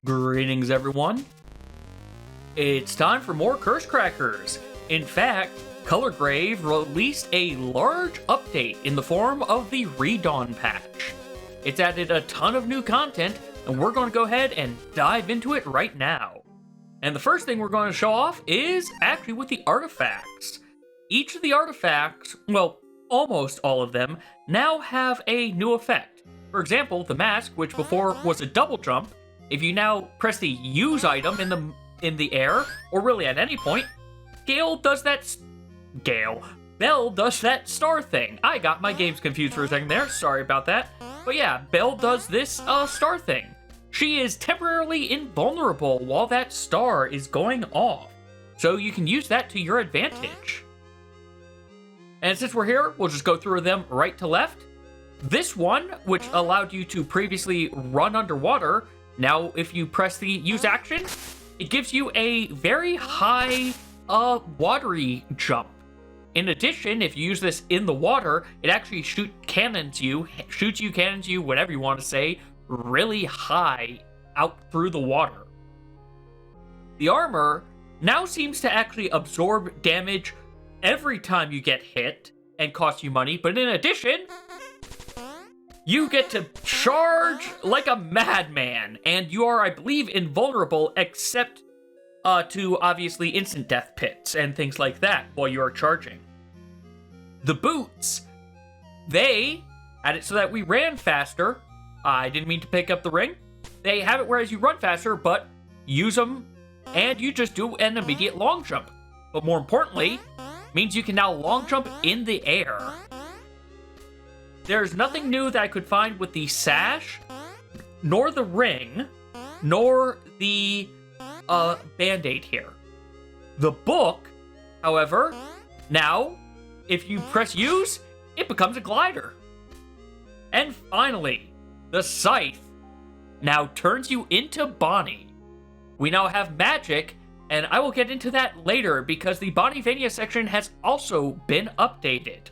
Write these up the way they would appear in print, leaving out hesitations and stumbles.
Greetings, everyone. It's time for more Curse Crackers. In fact, Colorgrave released a large update in the form of the Redawn patch. It's added a ton of new content, and we're going to go ahead and dive into it right now. And the first thing we're going to show off is actually with the artifacts. Each of the artifacts, well, almost all of them, now have a new effect. For example, the mask, which before was a double jump, if you now press the use item in the air, or really at any point, Belle does that star thing. I got my games confused for a second there, sorry about that. But yeah, Belle does this star thing. She is temporarily invulnerable while that star is going off, so you can use that to your advantage. And since we're here, we'll just go through them right to left. This one, which allowed you to previously run underwater, now if you press the use action, it gives you a very high watery jump. In addition, if you use this in the water, it actually shoots you cannons you, whatever you want to say, really high out through the water. The armor now seems to actually absorb damage every time you get hit and cost you money, but in addition, you get to charge like a madman, and you are, I believe, invulnerable except to obviously instant death pits and things like that while you are charging. The boots, they had it so that we ran faster. I didn't mean to pick up the ring. They have it whereas you run faster, but use them and you just do an immediate long jump. But more importantly, means you can now long jump in the air. There's nothing new that I could find with the sash, nor the ring, nor the band-aid here. The book, however, now, if you press use, it becomes a glider. And finally, the scythe now turns you into Bonnie. We now have magic, and I will get into that later because the Bonnie Vania section has also been updated.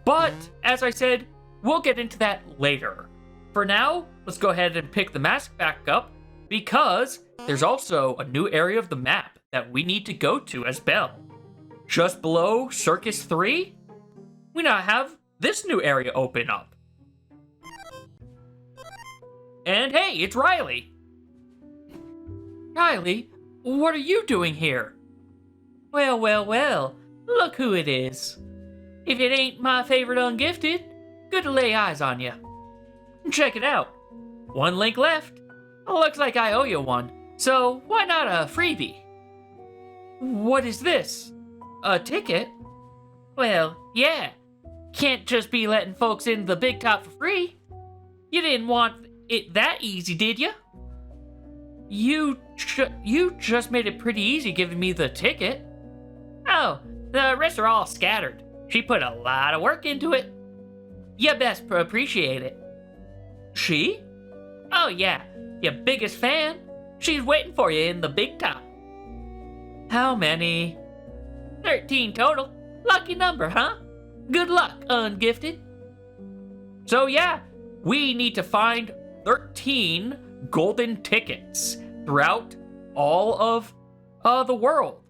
But, as I said, we'll get into that later. For now, let's go ahead and pick the mask back up because there's also a new area of the map that we need to go to as Belle. Just below Circus 3, we now have this new area open up. And hey, it's Riley. Riley, what are you doing here? Well, look who it is. If it ain't my favorite ungifted, good to lay eyes on you. Check it out. One link left. Looks like I owe you one, so why not a freebie? What is this? A ticket? Well, yeah. Can't just be letting folks into the big top for free. You didn't want it that easy, did you? You just made it pretty easy giving me the ticket. Oh, the rest are all scattered. She put a lot of work into it. You best appreciate it. She? Oh yeah, your biggest fan. She's waiting for you in the big top. How many? 13 total. Lucky number, huh? Good luck, ungifted. So yeah, we need to find 13 golden tickets throughout all of the world.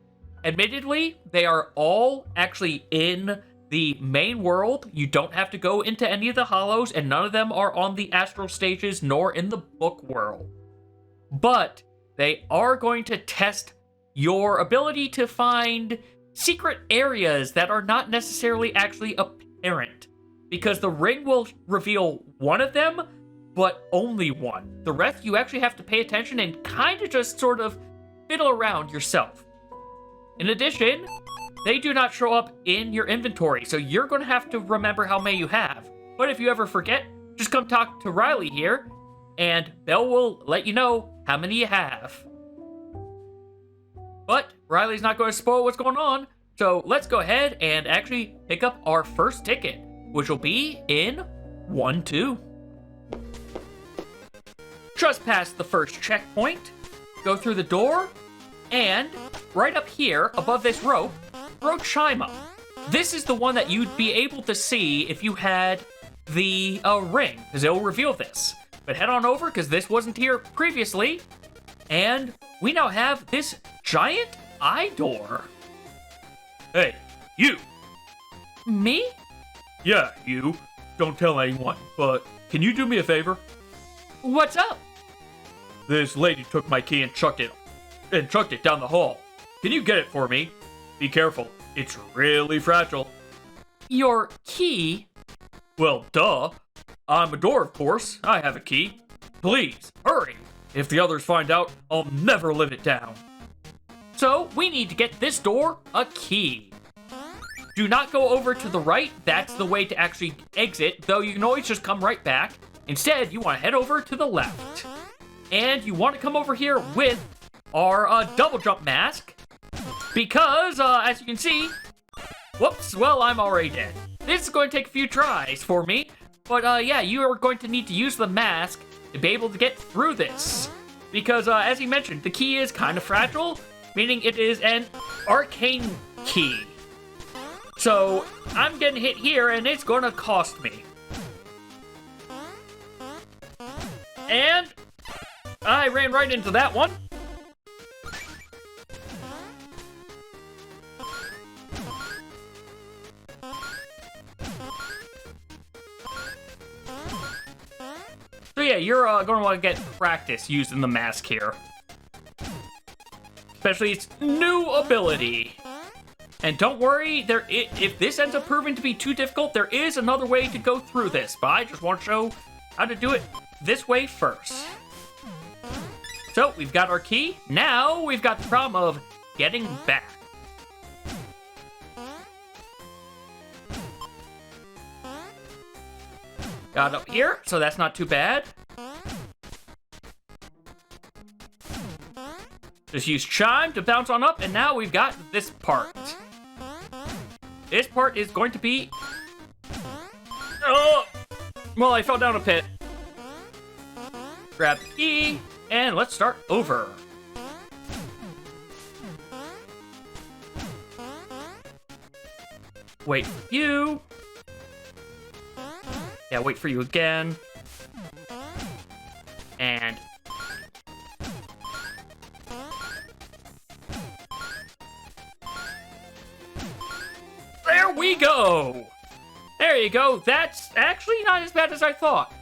Admittedly, they are all actually in the main world. You don't have to go into any of the hollows, and none of them are on the astral stages nor in the book world. But they are going to test your ability to find secret areas that are not necessarily actually apparent, because the ring will reveal one of them, but only one. The rest you actually have to pay attention and kind of just sort of fiddle around yourself. In addition, they do not show up in your inventory, so you're going to have to remember how many you have. But if you ever forget, just come talk to Riley here, and Belle will let you know how many you have. But Riley's not going to spoil what's going on, so let's go ahead and actually pick up our first ticket, which will be in 1-2. Just past the first checkpoint, go through the door, and right up here, above this rope, throw Chima. This is the one that you'd be able to see if you had the ring, because it'll reveal this. But head on over, because this wasn't here previously, And we now have this giant eye door. Hey, you! Me? Yeah, you. Don't tell anyone, but can you do me a favor? What's up? This lady took my key and chucked it down the hall. Can you get it for me? Be careful, it's really fragile. Your key? Well, duh. I'm a door, of course. I have a key. Please, hurry. If the others find out, I'll never live it down. So, we need to get this door a key. Do not go over to the right. That's the way to actually exit, though you can always just come right back. Instead, you want to head over to the left. And you want to come over here with our double jump mask. Because, as you can see... Whoops, well, I'm already dead. This is going to take a few tries for me. But, yeah, you are going to need to use the mask to be able to get through this. Because, as you mentioned, the key is kind of fragile, meaning it is an arcane key. So, I'm getting hit here, and it's going to cost me. And I ran right into that one. So yeah, you're going to want to get practice using the mask here. Especially its new ability. And don't worry, if this ends up proving to be too difficult, there is another way to go through this. But I just want to show how to do it this way first. So, we've got our key. Now, we've got the problem of getting back. Got up here, so that's not too bad. Just use chime to bounce on up, and now we've got this part. This part is going to be... Oh! Well, I fell down a pit. Grab the key, and let's start over. Wait for you. Yeah, wait for you again. And... there we go! There you go. That's actually not as bad as I thought.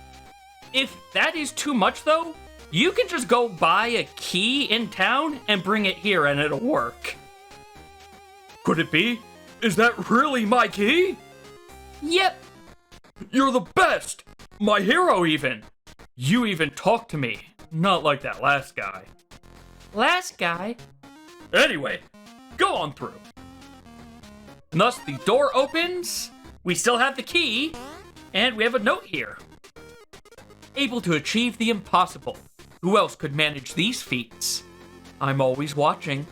If that is too much, though, you can just go buy a key in town and bring it here and it'll work. Could it be? Is that really my key? Yep. You're the best! My hero, even! You even talk to me. Not like that last guy. Last guy? Anyway, go on through. And thus, the door opens, we still have the key, and we have a note here. Able to achieve the impossible. Who else could manage these feats? I'm always watching.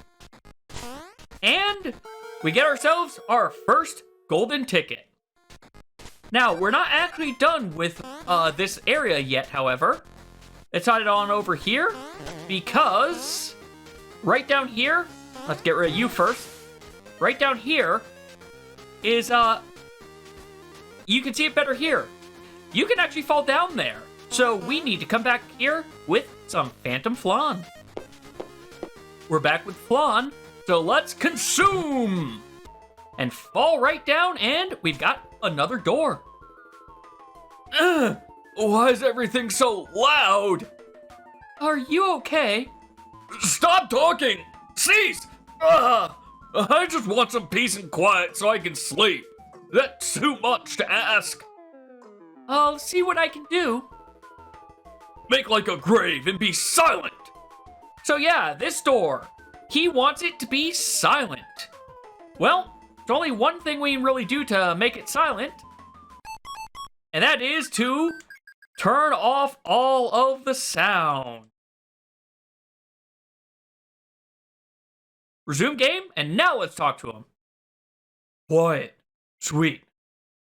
And we get ourselves our first golden ticket. Now, we're not actually done with this area yet, however. Let's head on over here, because right down here, let's get rid of you first. Right down here is, you can see it better here. You can actually fall down there. So we need to come back here with some Phantom Flan. We're back with Flan, so let's consume! And fall right down, and we've got another door. Why is everything so loud? Are you okay? Stop talking! Cease! I just want some peace and quiet so I can sleep. That's too much to ask. I'll see what I can do. Make like a grave and be silent. So yeah, this door. He wants it to be silent. Well, there's only one thing we can really do to make it silent. And that is to turn off all of the sound. Resume game, and now let's talk to him. Quiet, sweet,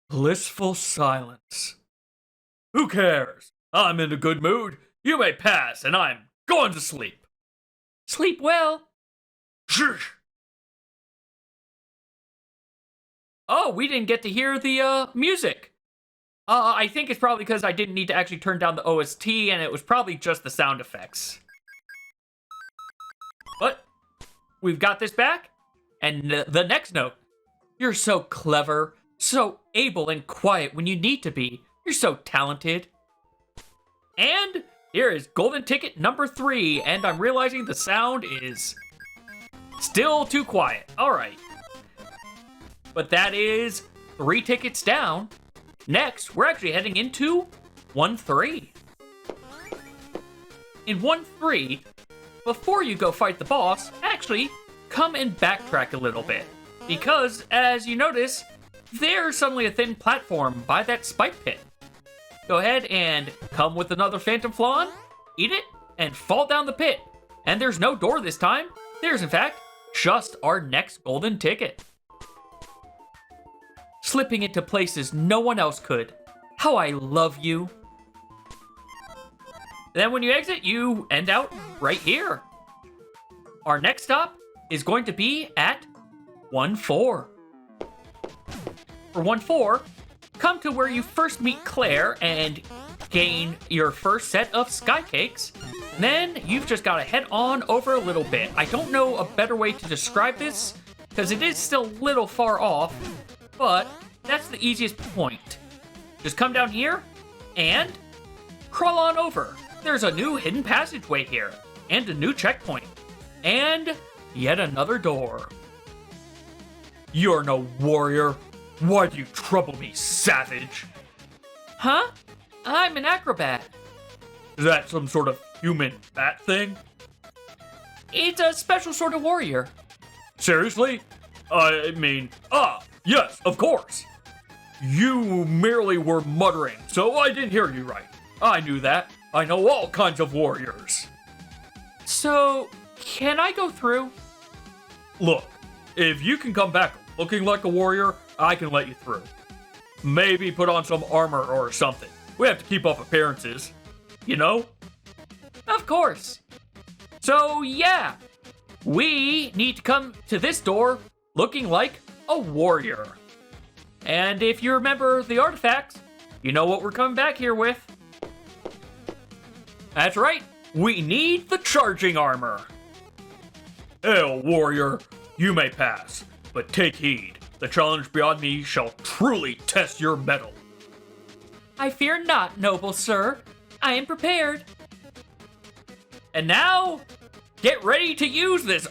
blissful silence. Who cares? I'm in a good mood. You may pass, and I'm going to sleep. Sleep well. Shush. Oh, we didn't get to hear the music. I think it's probably because I didn't need to actually turn down the OST, and it was probably just the sound effects. we've got this back. And the next note. You're so clever, so able and quiet when you need to be. You're so talented. And here is golden ticket number 3, and I'm realizing the sound is still too quiet. All right. But that is 3 tickets down. Next, we're actually heading into 1-3. In 1-3, before you go fight the boss, actually come and backtrack a little bit. Because, as you notice, there's suddenly a thin platform by that spike pit. Go ahead and come with another Phantom Flan, eat it, and fall down the pit. And there's no door this time. There's, in fact, just our next golden ticket. Slipping into places no one else could. How I love you. Then when you exit, you end out right here. Our next stop is going to be at 1-4. For 1-4, come to where you first meet Claire and gain your first set of sky cakes. Then you've just got to head on over a little bit. I don't know a better way to describe this because it is still a little far off, but that's the easiest point. Just come down here and crawl on over. There's a new hidden passageway here and a new checkpoint and yet another door. You're no warrior. Why do you trouble me, savage? Huh? I'm an acrobat. Is that some sort of human bat thing? It's a special sort of warrior. Seriously? I mean, yes, of course. You merely were muttering, so I didn't hear you right. I knew that. I know all kinds of warriors. So, can I go through? Look, if you can come back looking like a warrior, I can let you through. Maybe put on some armor or something. We have to keep up appearances, you know? Of course. So, yeah, we need to come to this door looking like a warrior. And if you remember the artifacts, you know what we're coming back here with. That's right, we need the charging armor. Hail, warrior, you may pass, but take heed. The challenge beyond me shall truly test your mettle. I fear not, noble sir. I am prepared. And now, get ready to use this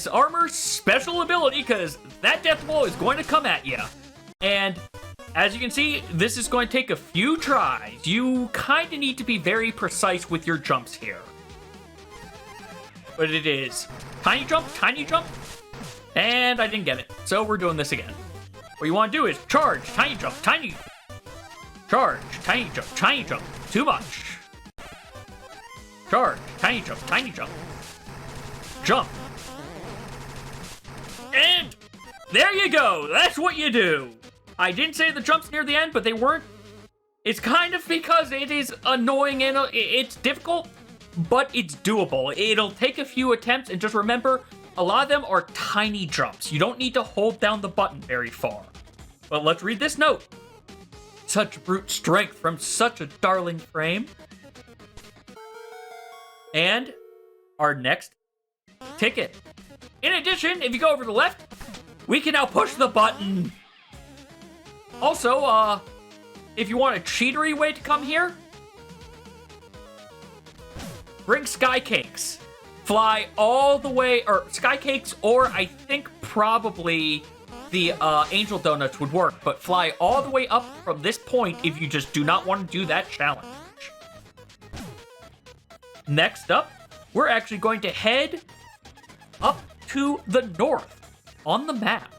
armor's special ability, because that death blow is going to come at you. And as you can see, this is going to take a few tries. You kind of need to be very precise with your jumps here. But it is tiny jump, and I didn't get it. So we're doing this again. What you want to do is charge, tiny jump, charge, tiny jump, too much. Charge, tiny jump. Jump. And there you go. That's what you do. I didn't say the jumps near the end, but they weren't. It's kind of because it is annoying and it's difficult, but it's doable. It'll take a few attempts, and just remember, a lot of them are tiny jumps. You don't need to hold down the button very far. But let's read this note. Such brute strength from such a darling frame. And our next ticket. In addition, if you go over to the left, we can now push the button. Also, if you want a cheatery way to come here, bring sky cakes. Fly all the way, or sky cakes, or I think probably the angel donuts would work, but fly all the way up from this point if you just do not want to do that challenge. Next up, we're actually going to head up to the north on the map.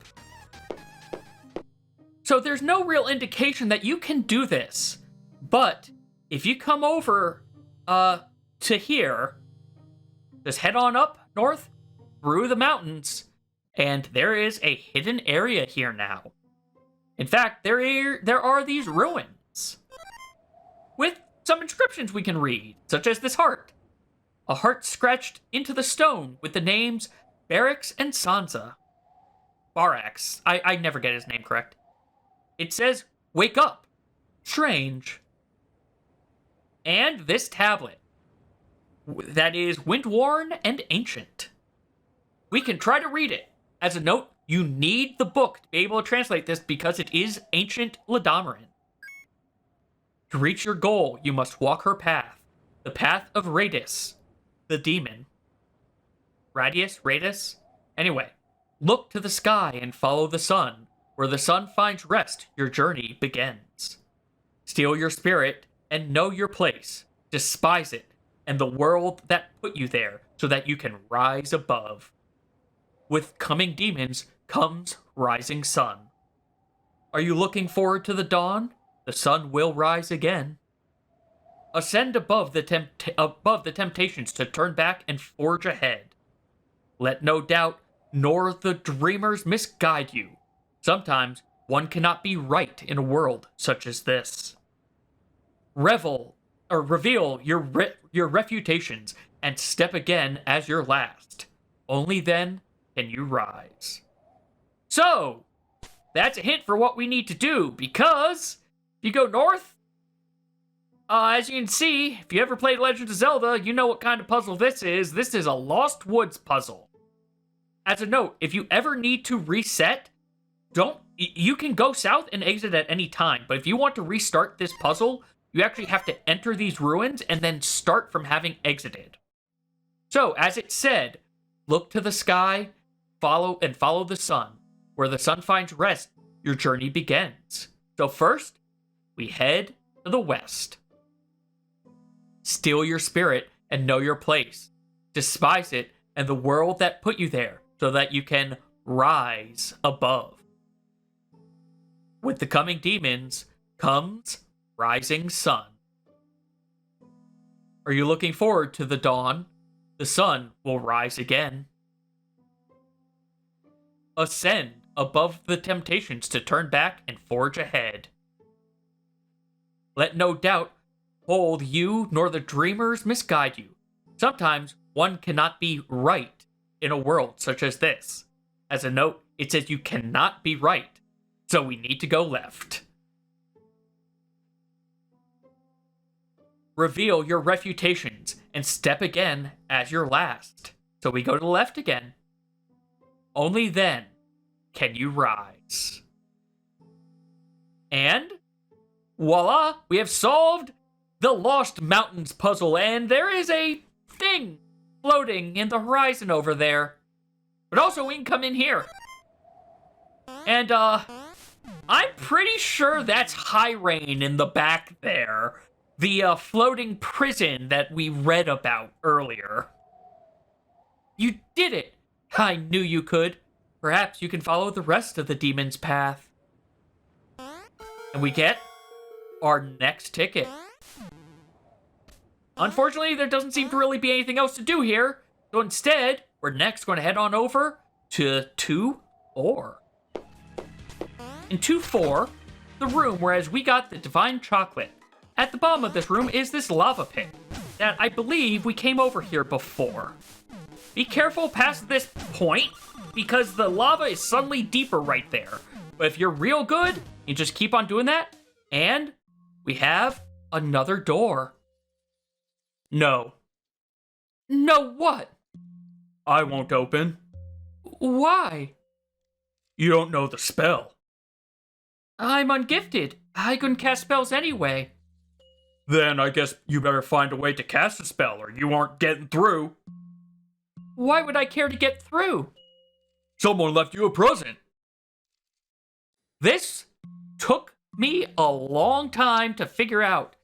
So there's no real indication that you can do this, but if you come over to here, just head on up north through the mountains, and there is a hidden area here now. In fact, there are these ruins with some inscriptions we can read, such as this heart. A heart scratched into the stone with the names Barracks and Sansa. Barax. I never get his name correct. It says, wake up. Strange. And this tablet. That is wind-worn and ancient. we can try to read it. As a note, you need the book to be able to translate this because it is ancient Ladamaran. To reach your goal, you must walk her path. The path of Radis, the demon. Radis? Anyway, look to the sky and follow the sun. Where the sun finds rest, your journey begins. Steal your spirit and know your place. Despise it and the world that put you there so that you can rise above. With coming demons comes rising sun. Are you looking forward to the dawn? The sun will rise again. Ascend above the temptations to turn back and forge ahead. Let no doubt nor the dreamers misguide you. Sometimes one cannot be right in a world such as this. Reveal your refutations and step again as your last. Only then can you rise. So, that's a hint for what we need to do, because if you go north, as you can see, if you ever played Legend of Zelda, you know what kind of puzzle this is. This is a Lost Woods puzzle. As a note, if you ever need to reset, you can go south and exit at any time, but if you want to restart this puzzle, you actually have to enter these ruins and then start from having exited. So, as it said, look to the sky, follow the sun. Where the sun finds rest, your journey begins. So first, we head to the west. Steal your spirit and know your place. Despise it and the world that put you there so that you can rise above. With the coming demons comes rising sun. Are you looking forward to the dawn? The sun will rise again. Ascend above the temptations to turn back and forge ahead. Let no doubt hold you nor the dreamers misguide you. Sometimes one cannot be right in a world such as this. As a note, it says you cannot be right, so we need to go left. Reveal your refutations and step again as your last. So we go to the left again. Only then can you rise. And voila, we have solved the Lost Mountains puzzle, and there is a thing floating in the horizon over there. But also we can come in here. And I'm pretty sure that's High Rain in the back there. The floating prison that we read about earlier. You did it! I knew you could. Perhaps you can follow the rest of the demon's path. And we get our next ticket. Unfortunately, there doesn't seem to really be anything else to do here. So instead, we're next going to head on over to 2-4. In 2-4, the room whereas we got the divine chocolate. At the bottom of this room is this lava pit that I believe we came over here before. Be careful past this point because the lava is suddenly deeper right there. But if you're real good, you just keep on doing that. And we have another door. No. No what? I won't open. Why? You don't know the spell. I'm ungifted. I couldn't cast spells anyway. Then I guess you better find a way to cast a spell or you aren't getting through. Why would I care to get through? Someone left you a present. This took me a long time to figure out.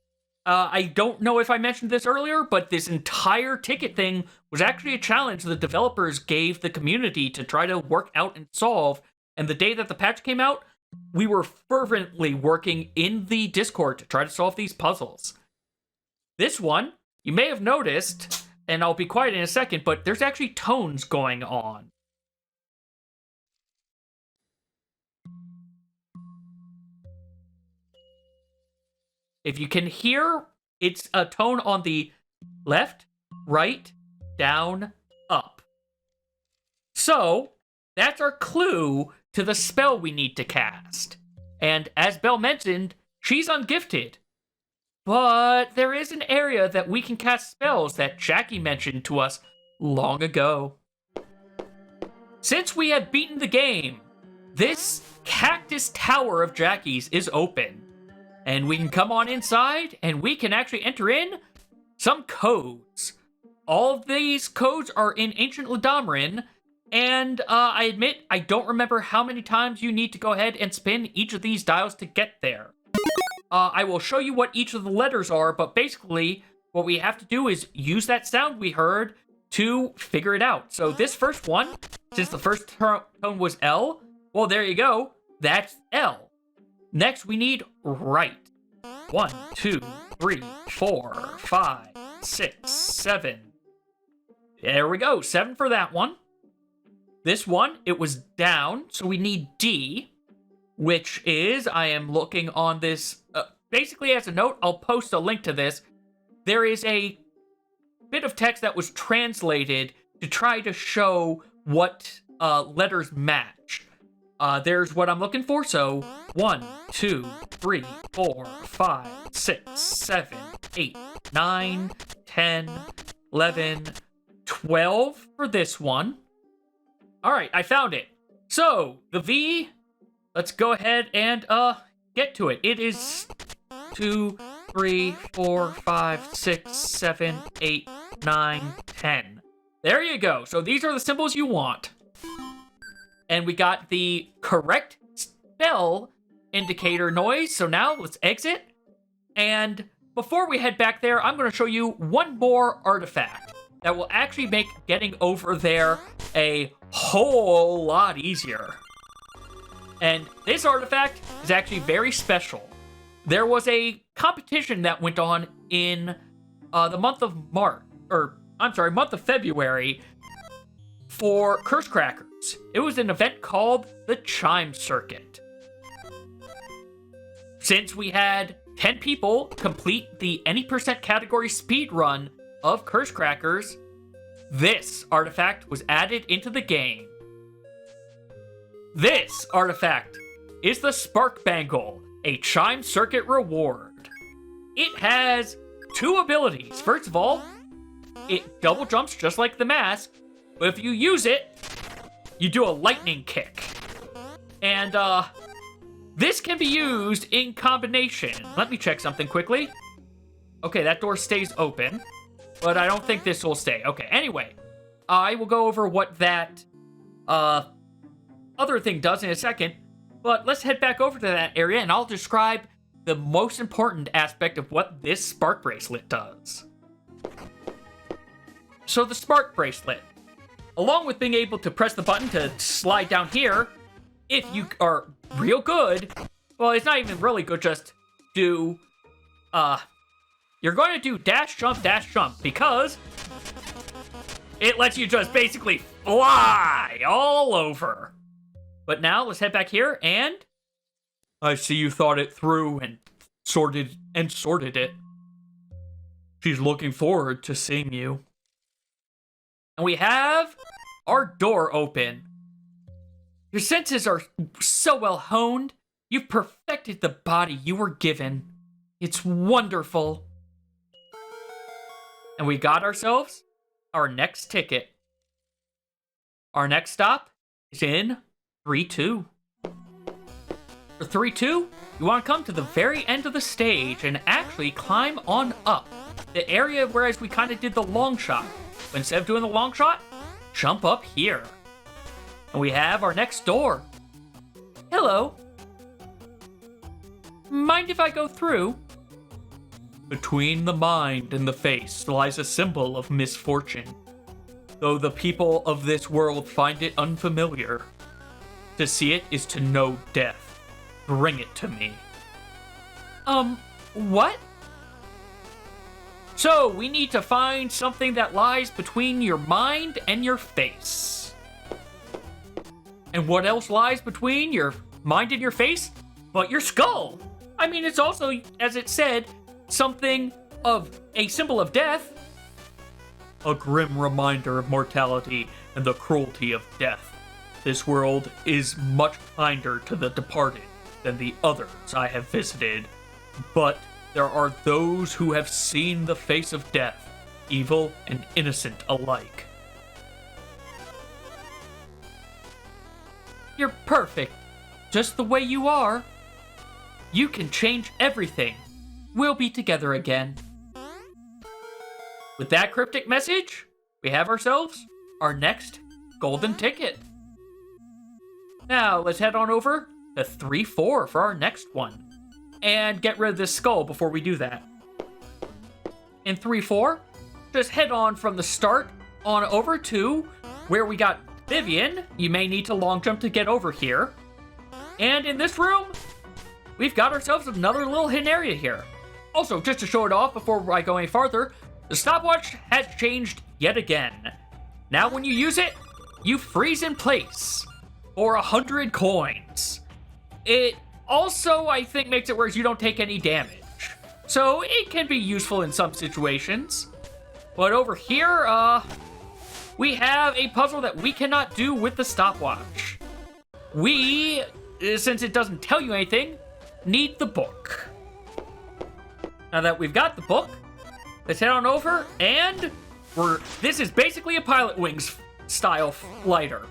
I don't know if I mentioned this earlier, but this entire ticket thing was actually a challenge the developers gave the community to try to work out and solve. And the day that the patch came out, we were fervently working in the Discord to try to solve these puzzles. This one, you may have noticed, and I'll be quiet in a second, but there's actually tones going on. If you can hear, it's a tone on the left, right, down, up. So, that's our clue to the spell we need to cast. And as Belle mentioned, she's ungifted. But there is an area that we can cast spells that Jackie mentioned to us long ago. Since we have beaten the game, this cactus tower of Jackie's is open. And we can come on inside, and we can actually enter in some codes. All of these codes are in Ancient Ladamrin, and I admit I don't remember how many times you need to go ahead and spin each of these dials to get there. I will show you what each of the letters are, but basically what we have to do is use that sound we heard to figure it out. So this first one, since the first tone was L, well, there you go. That's L. Next, we need right. 1, 2, 3, 4, 5, 6, 7. There we go. 7 for that one. This one, it was down, so we need D, which is, I am looking on this, basically as a note, I'll post a link to this. There is a bit of text that was translated to try to show what letters match. There's what I'm looking for, so 1, 2, 3, 4, 5, 6, 7, 8, 9, 10, 11, 12 for this one. Alright, I found it. So, the V, let's go ahead and get to it. It is 2, 3, 4, 5, 6, 7, 8, 9, 10. There you go. So these are the symbols you want. And we got the correct spell indicator noise. So now let's exit. And before we head back there, I'm going to show you one more artifact that will actually make getting over there a whole lot easier. And this artifact is actually very special. There was a competition that went on in the month of month of February for Curse Crackers. It was an event called the Chime Circuit. Since we had 10 people complete the any percent category speed run of Curse Crackers, this artifact was added into the game. This artifact is the Spark Bangle, a Chime Circuit reward. It has 2 abilities. First of all, it double jumps just like the mask, but if you use it, you do a lightning kick. And this can be used in combination. Let me check something quickly. Okay, that door stays open, but I don't think this will stay. Okay, anyway, I will go over what that other thing does in a second, but let's head back over to that area and I'll describe the most important aspect of what this Spark Bracelet does. So the Spark Bracelet, along with being able to press the button to slide down here, if you are real good, well, it's not even really good, just do, you're going to do dash jump, because it lets you just basically fly all over. But now let's head back here, and I see you thought it through and sorted it. She's looking forward to seeing you. And we have our door open. Your senses are so well honed. You've perfected the body you were given. It's wonderful. And we got ourselves our next ticket. Our next stop is in 3-2. For 3-2, you want to come to the very end of the stage and actually climb on up. The area whereas we kind of did the long shot. But instead of doing the long shot, jump up here. And we have our next door. Hello. Mind if I go through? Between the mind and the face lies a symbol of misfortune. Though the people of this world find it unfamiliar. To see it is to know death. Bring it to me. What? So, we need to find something that lies between your mind and your face. And what else lies between your mind and your face? But your skull. I mean, it's also, as it said, something of a symbol of death. A grim reminder of mortality and the cruelty of death. This world is much kinder to the departed than the others I have visited. But there are those who have seen the face of death, evil and innocent alike. You're perfect. Just the way you are. You can change everything. We'll be together again. With that cryptic message, we have ourselves our next golden ticket. Now, let's head on over to 3-4 for our next one. And get rid of this skull before we do that. In 3-4, just head on from the start on over to where we got Vivian. You may need to long jump to get over here. And in this room, we've got ourselves another little hidden area here. Also, just to show it off before I go any farther, the stopwatch has changed yet again. Now when you use it, you freeze in place for 100 coins. It also, I think, makes it where you don't take any damage. So it can be useful in some situations. But over here, we have a puzzle that we cannot do with the stopwatch. We, since it doesn't tell you anything, need the book. Now that we've got the book, let's head on over and this is basically a Pilot Wings style glider.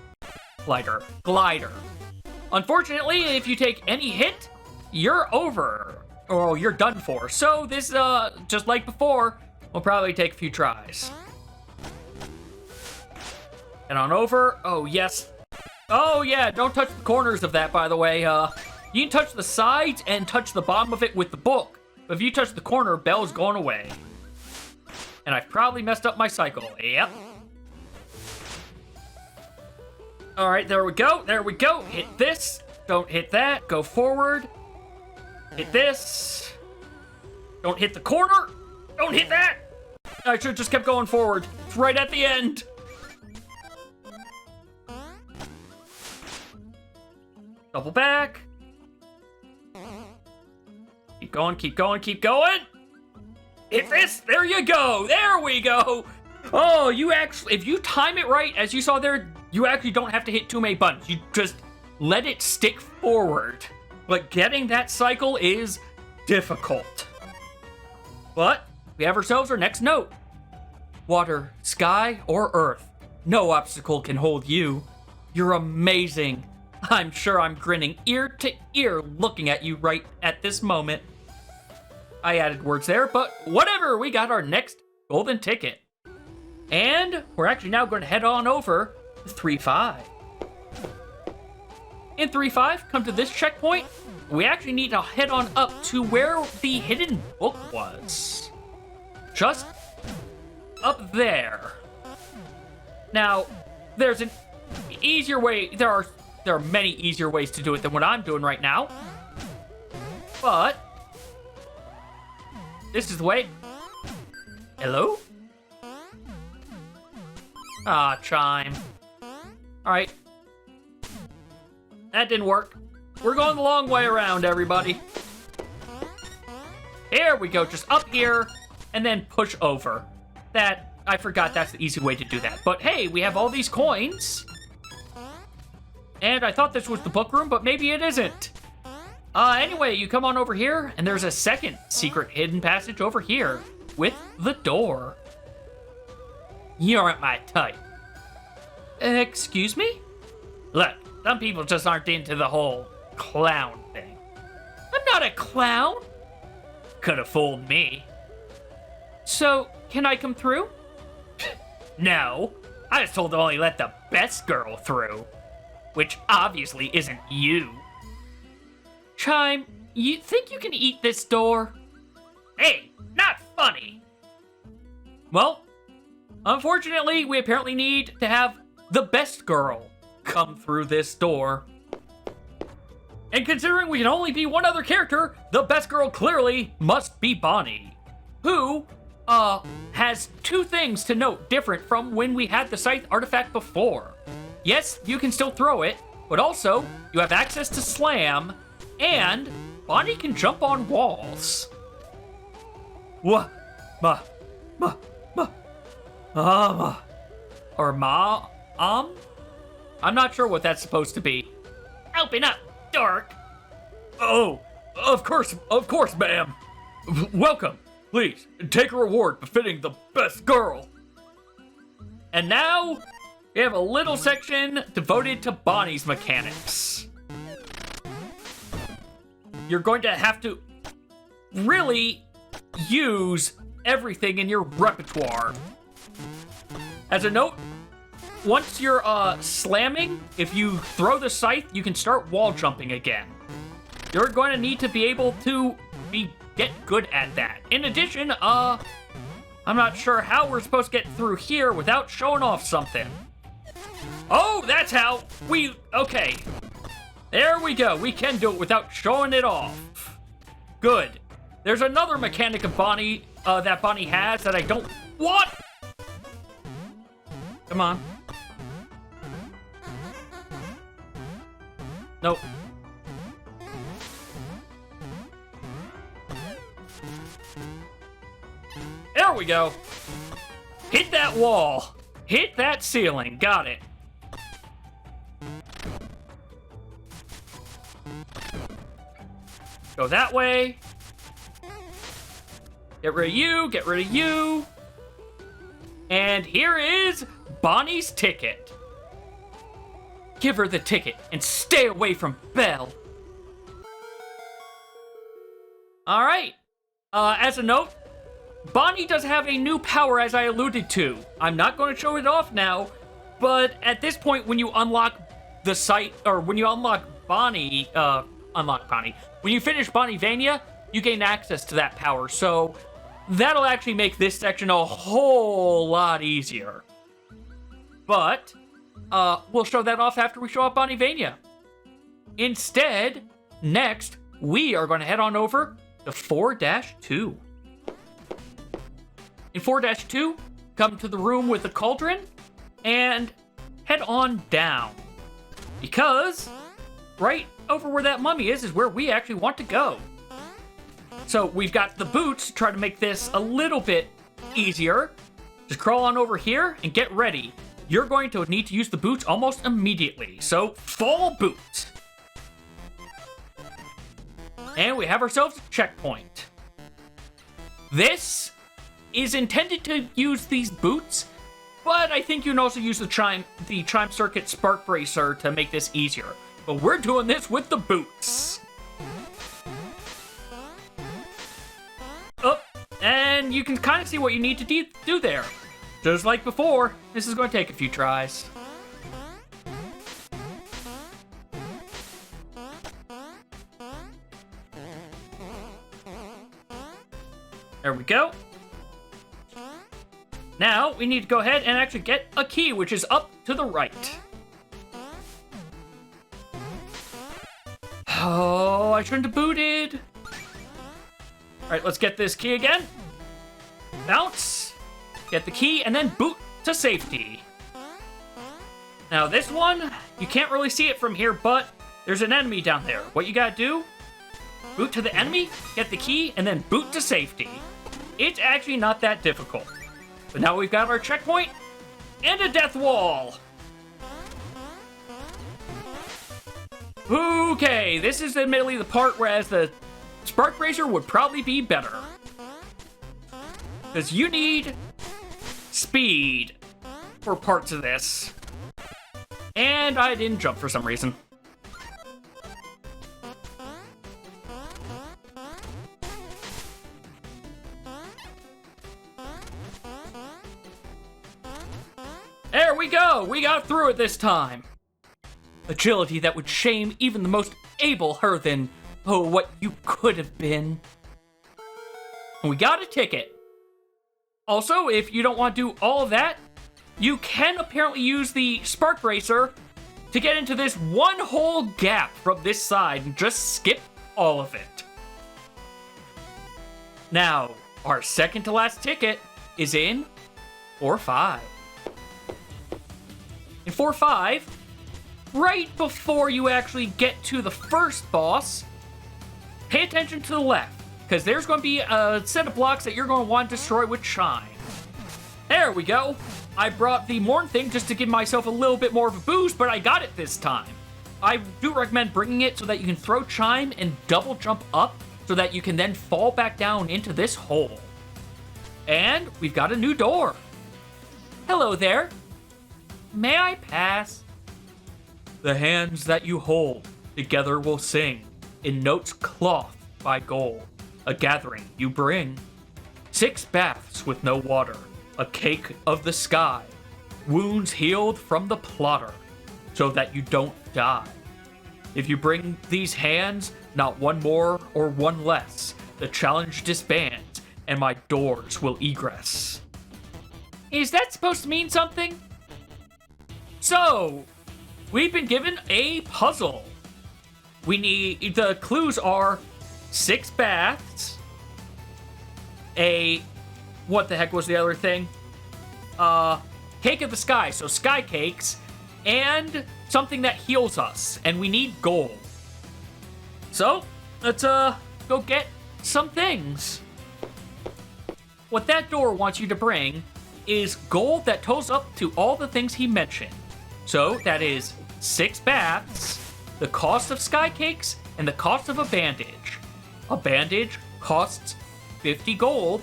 Unfortunately, if you take any hit, you're over, or you're done for. So this, just like before, will probably take a few tries. And on over, oh yes. Oh yeah, don't touch the corners of that, by the way. You can touch the sides and touch the bottom of it with the book. But if you touch the corner, Belle's going away. And I've probably messed up my cycle. Yep. Alright, there we go. There we go. Hit this. Don't hit that. Go forward. Hit this. Don't hit the corner. Don't hit that. I should have just kept going forward. It's right at the end. Double back. Keep going, keep going, keep going. Hit this. There you go. There we go. Oh, you actually, if you time it right, as you saw there, you actually don't have to hit too many buttons. You just let it stick forward. But getting that cycle is difficult. But we have ourselves our next note. Water, sky, or earth. No obstacle can hold you. You're amazing. I'm sure I'm grinning ear to ear looking at you right at this moment. I added words there, but whatever, we got our next golden ticket. And we're actually now going to head on over to 3-5. In 3-5, come to this checkpoint. We actually need to head on up to where the hidden book was. Just up there. Now, there's an easier way. There are many easier ways to do it than what I'm doing right now. But this is the way. Hello? Ah, chime. Alright. That didn't work. We're going the long way around, everybody. Here we go, just up here, and then push over. That, I forgot that's the easy way to do that. But hey, we have all these coins. And I thought this was the book room, but maybe it isn't. Anyway, you come on over here, and there's a second secret hidden passage over here with the door. You aren't my type. Excuse me? Look, some people just aren't into the whole clown thing. I'm not a clown. Could have fooled me. So, can I come through? No, I was told to only let the best girl through. Which obviously isn't you. Chime, you think you can eat this door? Hey, not funny. Well, unfortunately, we apparently need to have the best girl come through this door. And considering we can only be one other character, the best girl clearly must be Bonnie, who, has two things to note different from when we had the Scythe artifact before. Yes, you can still throw it, but also, you have access to slam, and Bonnie can jump on walls. Or I'm not sure what that's supposed to be. Open up, dork. Oh, of course, ma'am. Welcome. Please, take a reward befitting the best girl. And now, we have a little section devoted to Bonnie's mechanics. You're going to have to really use everything in your repertoire. As a note, once you're slamming, if you throw the scythe, you can start wall jumping again. You're going to need to be able to get good at that. In addition, I'm not sure how we're supposed to get through here without showing off something. Oh, that's how okay. There we go. We can do it without showing it off. Good. There's another mechanic of Bonnie, that Bonnie has that I don't want. Come on. Nope. There we go. Hit that wall. Hit that ceiling. Got it. Go that way. Get rid of you. Get rid of you. And here is Bonnie's ticket. Give her the ticket and stay away from Belle. All right. As a note, Bonnie does have a new power, as I alluded to. I'm not going to show it off now, but at this point, when you unlock the site, or when you unlock Bonnie, when you finish Bonnie-Vania, you gain access to that power, so that'll actually make this section a whole lot easier. But, we'll show that off after we show off Bonnie-Vania. Instead, next, we are going to head on over to 4-2. In 4-2, come to the room with the cauldron, and head on down. Because right over where that mummy is where we actually want to go. So we've got the boots to try to make this a little bit easier. Just crawl on over here and get ready. You're going to need to use the boots almost immediately. So fall boots. And we have ourselves a checkpoint. This is intended to use these boots, but I think you can also use the Chime Circuit Spark Bracer to make this easier. But we're doing this with the boots. Oh, and you can kind of see what you need to do there. Just like before, this is going to take a few tries. There we go. Now, we need to go ahead and actually get a key, which is up to the right. Oh, I shouldn't have booted. All right, let's get this key again. Bounce, get the key, and then boot to safety. Now, this one, you can't really see it from here, but there's an enemy down there. What you gotta do, boot to the enemy, get the key, and then boot to safety. It's actually not that difficult. But now we've got our checkpoint and a death wall. Okay, this is admittedly the part whereas the Spark Bracer would probably be better. Because you need speed for parts of this. And I didn't jump for some reason. There we go! We got through it this time! Agility that would shame even the most able Hearthen. Oh, what you could have been. And we got a ticket. Also, if you don't want to do all of that, you can apparently use the Spark Bracer to get into this one whole gap from this side and just skip all of it. Now, our second to last ticket is in 4-5. In 4-5, right before you actually get to the first boss, pay attention to the left, because there's going to be a set of blocks that you're going to want to destroy with Chime. There we go. I brought the Morn thing just to give myself a little bit more of a boost, but I got it this time. I do recommend bringing it so that you can throw Chime and double jump up so that you can then fall back down into this hole. And we've got a new door. Hello there. May I pass? The hands that you hold together will sing in notes cloth by gold. A gathering you bring. 6 baths with no water. A cake of the sky. Wounds healed from the plotter, so that you don't die. If you bring these hands, not one more or one less, the challenge disbands, and my doors will egress. Is that supposed to mean something? So, we've been given a puzzle. The clues are 6 baths, what the heck was the other thing? Cake of the sky, so sky cakes, and something that heals us, and we need gold. So, let's go get some things. What that door wants you to bring is gold that totals up to all the things he mentioned. So, that is 6 baths, the cost of sky cakes, and the cost of a bandage. A bandage costs 50 gold.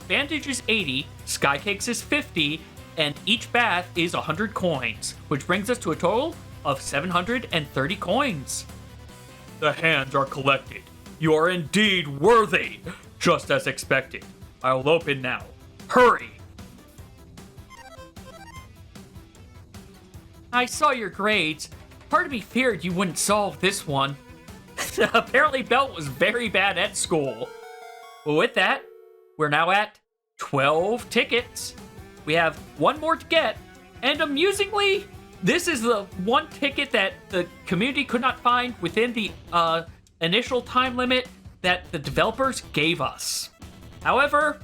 Bandage is 80, sky cakes is 50, and each bath is 100 coins, which brings us to a total of 730 coins. The hands are collected. You are indeed worthy, just as expected. I'll open now. Hurry! I saw your grades. Part of me feared you wouldn't solve this one. Apparently Belle was very bad at school. Well, with that, we're now at 12 tickets. We have one more to get, and amusingly, this is the one ticket that the community could not find within the initial time limit that the developers gave us. However,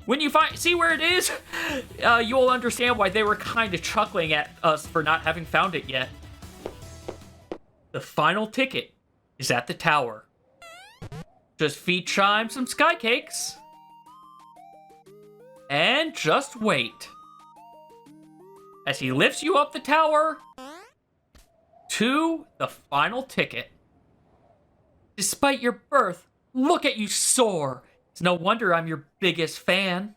when you see where it is, you will understand why they were kind of chuckling at us for not having found it yet. The final ticket is at the tower. Just feed Chime some sky cakes. And just wait. As he lifts you up the tower to the final ticket. Despite your birth, look at you soar. It's no wonder I'm your biggest fan.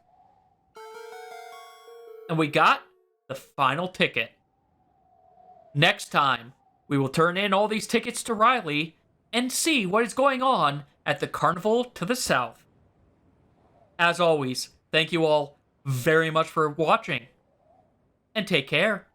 And we got the final ticket. Next time, we will turn in all these tickets to Riley and see what is going on at the carnival to the south. As always, thank you all very much for watching, and take care.